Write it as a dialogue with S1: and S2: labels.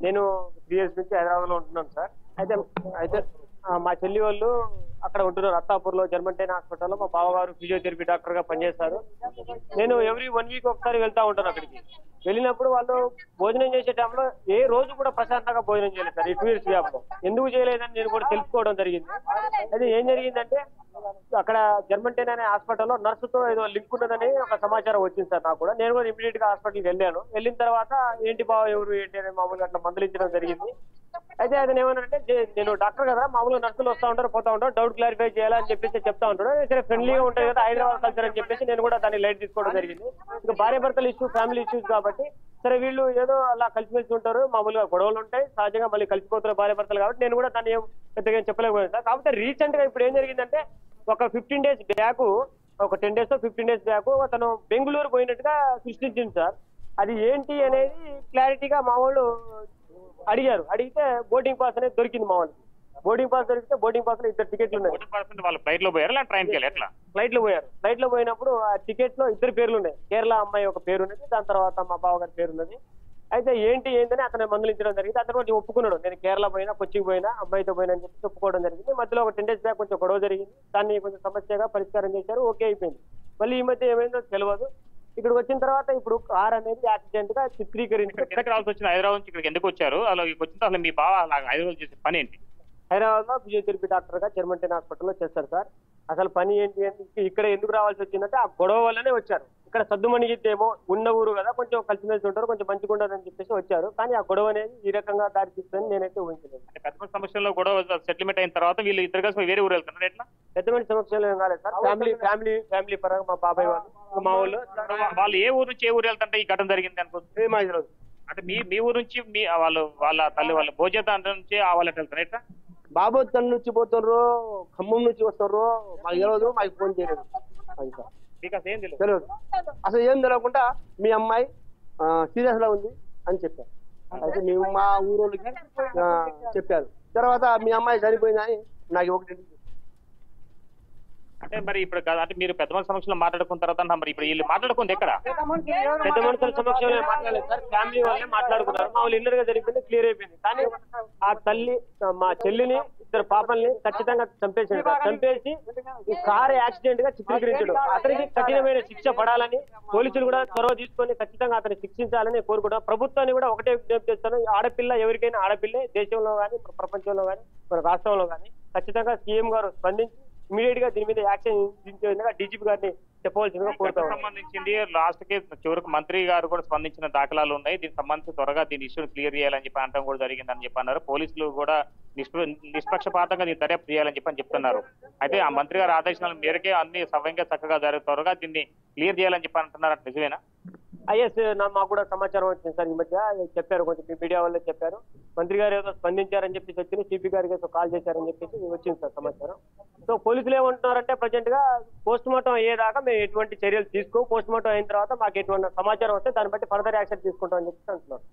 S1: నేను 3 ఇయర్స్ నుంచి హైదరాబాద్ లో ఉంటున్నాను సార్. అయితే అయితే మా చెల్లి వాళ్ళు అక్కడ ఉంటున్నారు అత్తాపూర్లో జర్మంటైన్ హాస్పిటల్లో. మా బావగారు ఫిజియోథెరపీ డాక్టర్ గా పనిచేస్తారు. నేను ఎవ్రీ 1 వీక్ ఒకసారి వెళ్తా ఉంటాను అక్కడికి. వెళ్ళినప్పుడు వాళ్ళు భోజనం చేసే టైంలో ఏ రోజు కూడా ప్రశాంతంగా భోజనం చేయలేదు సార్ ఈ 2 ఇయర్స్ గ్యాప్ లో. ఎందుకు చేయలేదని నేను కూడా తెలుసుకోవడం జరిగింది. అయితే ఏం జరిగిందంటే అక్కడ జర్మంటైన్ అనే హాస్పిటల్లో నర్సుతో ఏదో లింక్ ఉన్నదని ఒక సమాచారం వచ్చింది సార్ నాకు కూడా. నేను కూడా ఇమీడియట్ గా హాస్పిటల్కి వెళ్ళాను. వెళ్ళిన తర్వాత ఏంటి బావ ఎవరు ఏంటి అని మామూలుగా అట్లా మందలించడం జరిగింది. అయితే అతను ఏమన్నారంటే నేను డాక్టర్ కదా, మామూలుగా నర్సులు వస్తూ ఉంటారు పోతా ఉంటారు, డౌట్ క్లారిఫై చేయాలని చెప్పేసి చెప్తా ఉంటాడు. సరే ఫ్రెండ్లీగా ఉంటాయి కదా హైదరాబాద్ కల్చర్ అని చెప్పేసి నేను కూడా దాన్ని లైట్ తీసుకోవడం జరిగింది. ఇంకా భార్య భర్తల ఇష్యూ ఫ్యామిలీ ఇష్యూస్ కాబట్టి సరే వీళ్ళు ఏదో అలా కలిసిమెలిసి ఉంటారు, మామూలుగా గొడవలు ఉంటాయి సహజంగా, మళ్ళీ కలిసిపోతారు భార్య భర్తలు కాబట్టి నేను కూడా దాన్ని ఏం పెద్దగా చెప్పలేకపోయాను సార్. కాకపోతే రీసెంట్ గా ఇప్పుడు ఏం జరిగిందంటే ఒక 15 days బ్యాక్, ఒక 10 days 15 days బ్యాక్ అతను బెంగళూరు పోయినట్టుగా సృష్టించింది సార్. అది ఏంటి అనేది క్లారిటీగా మా వాళ్ళు అడిగారు. అడిగితే బోర్డింగ్ పాస్ అనేది దొరికింది మా వాళ్ళకి. బోర్డింగ్ పాస్ దొరికితే బోర్డింగ్ పాస్ లో 2 టికెట్లు ఉన్నాయి.
S2: వాళ్ళు ఫ్లైట్ లో పోయారు, ట్రైన్కి వెళ్ళి ఎట్లా?
S1: ఫ్లైట్ లో పోయారు. ఫ్లైట్ లో పోయినప్పుడు ఆ టికెట్ లో 2 పేర్లు ఉన్నాయి. కేరళ అమ్మాయి ఒక పేరు ఉన్నది, దాని తర్వాత మా బావగారి పేరు ఉన్నది. అయితే ఏంటని అతను మందలించడం జరిగింది. అతను కొంచెం ఒప్పుకున్నాడు, నేను కేరళ పోయినా కొచ్చికి పోయినా అమ్మాయితో పోయినా అని చెప్పి ఒప్పుకోవడం జరిగింది. మధ్యలో ఒక 10 days బ్యాక్ కొంచెం గొడవ జరిగింది. దాన్ని కొంచెం సమస్యగా పరిష్కారం చేశారు, ఓకే అయిపోయింది. మళ్ళీ ఈ మధ్య ఏమైందో తెలియదు. ఇక్కడికి వచ్చిన తర్వాత ఇప్పుడు కార్ అనేది యాక్సిడెంట్ గా చిత్రీకరించి
S2: రావాల్సి వచ్చింది. హైదరాబాద్ నుంచి ఇక్కడికి ఎందుకు వచ్చారు? అలా వచ్చిన అసలు మీ బావ హైదరాబాద్ చేసే పని ఏంటి?
S1: హైదరాబాద్ లో ఫిజియోథెరపీ డాక్టర్ గా జర్మంటైన్ హాస్పిటల్లో చేస్తారు సార్. అసలు పని ఏంటి అంటే ఇక్కడ ఎందుకు రావాల్సి వచ్చిందంటే ఆ గొడవ వల్లనే వచ్చారు. ఇక్కడ సద్దుమణిగిద్దేమో ఉన్న ఊరు కదా, కొంచెం కలిసిమెలిసి ఉంటారు, కొంచెం మంచిగా ఉండదు అని చెప్పేసి వచ్చారు. కానీ ఆ గొడవ అనేది ఈ రకంగా దారి తీస్తుందని నేనైతే ఊహించలేదు.
S2: అంటే పెద్ద సమస్యల్లో గొడవ సెటిల్మెంట్ అయిన తర్వాత వీళ్ళు ఇద్దరు కలిసి వేరే ఊరు వెళ్తున్నారు ఎట్లా?
S1: పెద్దమైన సమస్యలు ఏం కాలేదు సార్. ఫ్యామిలీ పరంగా మా బాబాయ్ వాళ్ళు మా
S2: వాళ్ళు ఏ ఊరు నుంచి ఏ ఊరు వెళ్తుంటే ఈ ఘటన జరిగింది అనుకుంటుంది. అంటే మీ ఊరు నుంచి వాళ్ళ తల్లి వాళ్ళ భోజన నుంచి వాళ్ళకి వెళ్తారు ఎట్లా?
S1: బాబోత్ నుంచి పోతున్నారు, ఖమ్మం నుంచి వస్తున్నారు, మాకు తెలియదు, మాకు ఫోన్ చేయలేదు.
S2: మీకు అసలు ఏం
S1: తెలియదు. అసలు ఏం తెలియకుండా మీ అమ్మాయి సీరియస్ గా ఉంది అని చెప్పారు. అయితే మేము మా ఊరోళ్ళకి చెప్పారు. తర్వాత మీ అమ్మాయి చనిపోయిందని నాకు ఒకటి.
S2: అంటే మరి ఇప్పుడు అంటే మీరు పెద్ద మనుషుల సమక్షంలో మాట్లాడుకున్న తర్వాత మరి ఇప్పుడు వీళ్ళు మాట్లాడుకుంది ఎక్కడ?
S1: పెద్ద మనుషుల సమక్షంలో మాట్లాడలేదు సార్, ఫ్యామిలీ వాళ్ళే మాట్లాడుకున్నారు. మా వాళ్ళు ఇన్నర్ గా జరిగింది, క్లియర్ అయిపోయింది. కానీ ఆ తల్లి మా చెల్లిని 2 పాపల్ని ఖచ్చితంగా చంపేసింది. చంపేసి ఈ కారు యాక్సిడెంట్ గా చిత్రీకరించాడు. అతనికి కఠినమైన శిక్ష పడాలని పోలీసులు కూడా చొరవ తీసుకొని ఖచ్చితంగా అతన్ని శిక్షించాలని కోరుకుంటాం. ప్రభుత్వాన్ని కూడా ఒకటే విజ్ఞప్తి చేస్తాను, ఆడపిల్ల ఎవరికైనా ఆడపిల్లే, దేశంలో కానీ ప్రపంచంలో కానీ మన రాష్ట్రంలో కానీ ఖచ్చితంగా సీఎం గారు స్పందించి ఇమీడియట్ గా దీని మీద యాక్షన్ తీసుకుని డీజీపీ గారిని చెప్పవలసిందిగా కోరుతాం.
S2: సంబంధించింది లాస్ట్ కి చివరికి మంత్రి గారు కూడా స్పందించిన దాఖలాలు ఉన్నాయి. దీనికి సంబంధించి త్వరగా దీని ఇష్యూని క్లియర్ చేయాలని చెప్పి అనడం కూడా జరిగిందని చెప్పి అన్నారు. పోలీసులు కూడా నిష్పక్షపాతంగా దీన్ని దర్యాప్తు చేయాలని చెప్పి చెప్తున్నారు. అయితే ఆ మంత్రి గారి ఆదేశాల మేరకే అన్ని సవ్యంగా చక్కగా త్వరగా దీన్ని క్లియర్ చేయాలని చెప్పి అంటున్నారు. నిజమేనా?
S1: ఐఎస్ మాకు కూడా సమాచారం వచ్చింది సార్. ఈ మధ్య చెప్పారు, కొంచెం మీడియా వాళ్ళే చెప్పారు, మంత్రి గారు ఏదో స్పందించారని చెప్పేసి వచ్చింది, సిపి గారికి ఏదో కాల్ చేశారని చెప్పేసి వచ్చింది సార్ సమాచారం. సో పోలీసులు ఏమంటున్నారంటే ప్రజెంట్ గా పోస్ట్ మార్టం అయ్యేదాకా మేము ఎటువంటి చర్యలు తీసుకో, పోస్ట్ మార్టం అయిన తర్వాత మాకు ఎటువంటి సమాచారం వస్తే దాన్ని బట్టి ఫర్దర్ యాక్షన్ తీసుకుంటాం అని చెప్పి అంటున్నారు.